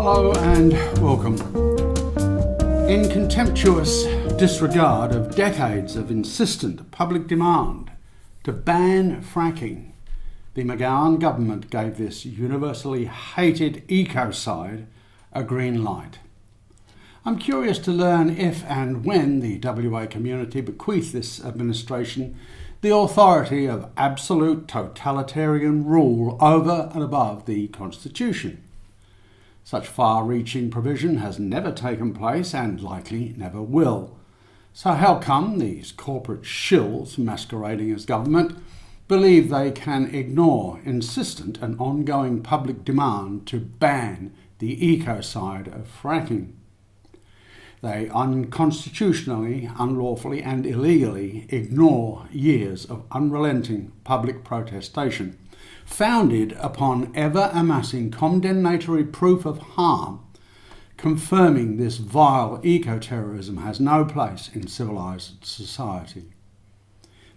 Hello and welcome. In contemptuous disregard of decades of insistent public demand to ban fracking, the McGowan government gave this universally hated ecocide a green light. I'm curious to learn if and when the WA community bequeath this administration the authority of absolute totalitarian rule over and above the Constitution. Such far-reaching provision has never taken place and likely never will. So how come these corporate shills masquerading as government believe they can ignore insistent and ongoing public demand to ban the ecocide of fracking? They unconstitutionally, unlawfully and illegally ignore years of unrelenting public protestation, founded upon ever-amassing condemnatory proof of harm, confirming this vile eco-terrorism has no place in civilised society.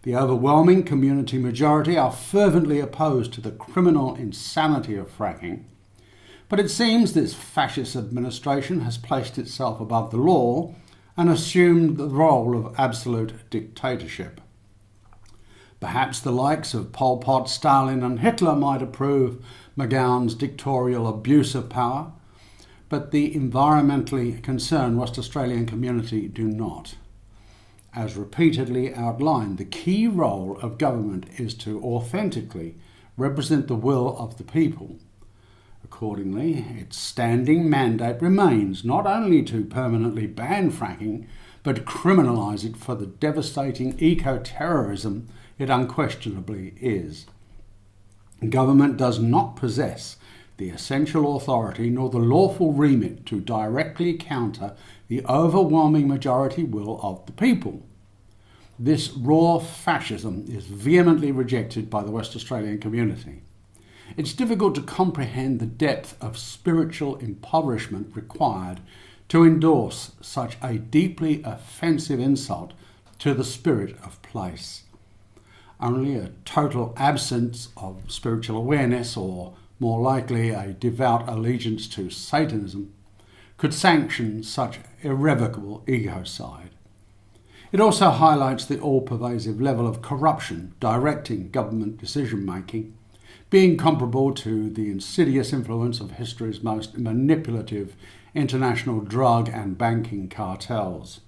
The overwhelming community majority are fervently opposed to the criminal insanity of fracking, but it seems this fascist administration has placed itself above the law and assumed the role of absolute dictatorship. Perhaps the likes of Pol Pot, Stalin and Hitler might approve McGowan's dictatorial abuse of power, but the environmentally concerned West Australian community do not. As repeatedly outlined, the key role of government is to authentically represent the will of the people. Accordingly, its standing mandate remains not only to permanently ban fracking, but criminalise it for the devastating eco-terrorism it unquestionably is. Government does not possess the essential authority nor the lawful remit to directly counter the overwhelming majority will of the people. This raw fascism is vehemently rejected by the West Australian community. It's difficult to comprehend the depth of spiritual impoverishment required to endorse such a deeply offensive insult to the spirit of place. Only a total absence of spiritual awareness, or more likely a devout allegiance to Satanism, could sanction such irrevocable ecocide. It also highlights the all-pervasive level of corruption directing government decision-making, being comparable to the insidious influence of history's most manipulative international drug and banking cartels.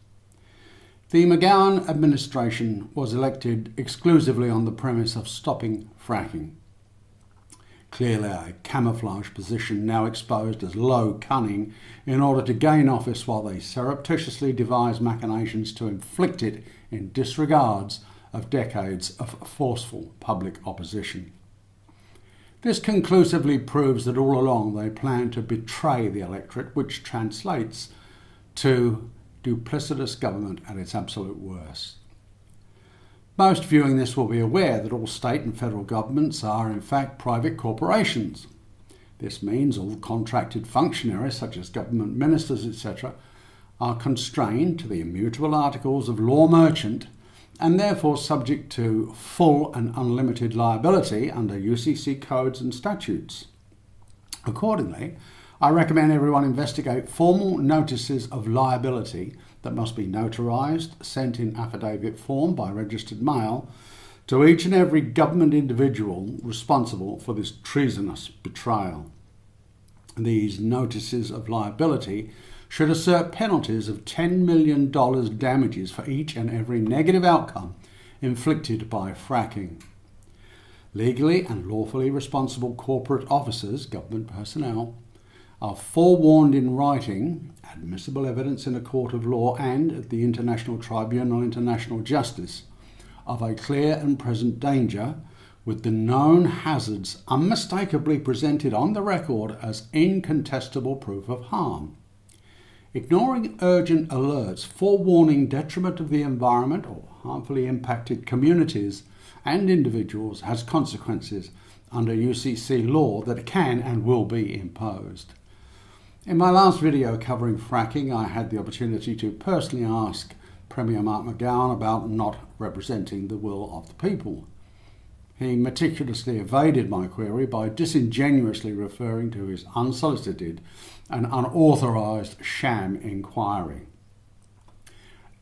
The McGowan administration was elected exclusively on the premise of stopping fracking. Clearly a camouflage position now exposed as low cunning in order to gain office while they surreptitiously devise machinations to inflict it in disregards of decades of forceful public opposition. This conclusively proves that all along they planned to betray the electorate, which translates to duplicitous government at its absolute worst. Most viewing this will be aware that all state and federal governments are in fact private corporations. This means all contracted functionaries, such as government ministers, etc., are constrained to the immutable articles of law merchant and therefore subject to full and unlimited liability under UCC codes and statutes. Accordingly, I recommend everyone investigate formal notices of liability that must be notarised, sent in affidavit form by registered mail to each and every government individual responsible for this treasonous betrayal. These notices of liability should assert penalties of $10 million damages for each and every negative outcome inflicted by fracking. Legally and lawfully responsible corporate officers, government personnel, are forewarned in writing, admissible evidence in a court of law and at the International Tribunal International Justice, of a clear and present danger, with the known hazards unmistakably presented on the record as incontestable proof of harm. Ignoring urgent alerts forewarning detriment of the environment or harmfully impacted communities and individuals has consequences under UCC law that can and will be imposed. In my last video covering fracking, I had the opportunity to personally ask Premier Mark McGowan about not representing the will of the people. He meticulously evaded my query by disingenuously referring to his unsolicited and unauthorised sham inquiry.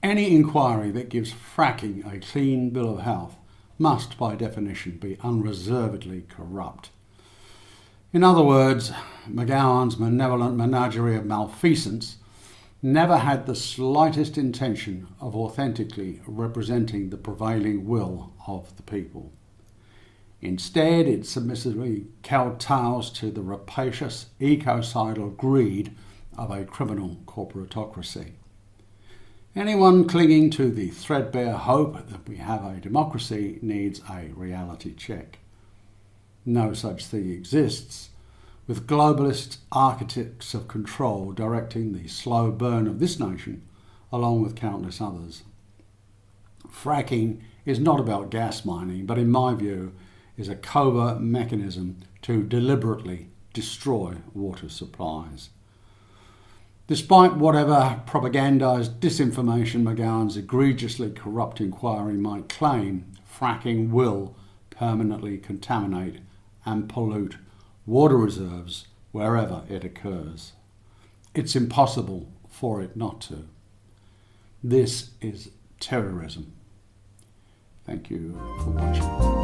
Any inquiry that gives fracking a clean bill of health must, by definition, be unreservedly corrupt. In other words, McGowan's malevolent menagerie of malfeasance never had the slightest intention of authentically representing the prevailing will of the people. Instead, it submissively kowtows to the rapacious, ecocidal greed of a criminal corporatocracy. Anyone clinging to the threadbare hope that we have a democracy needs a reality check. No such thing exists, with globalist architects of control directing the slow burn of this nation, along with countless others. Fracking is not about gas mining, but in my view is a covert mechanism to deliberately destroy water supplies. Despite whatever propagandised disinformation McGowan's egregiously corrupt inquiry might claim, fracking will permanently contaminate and pollute water reserves wherever it occurs. It's impossible for it not to. This is terrorism. Thank you for watching.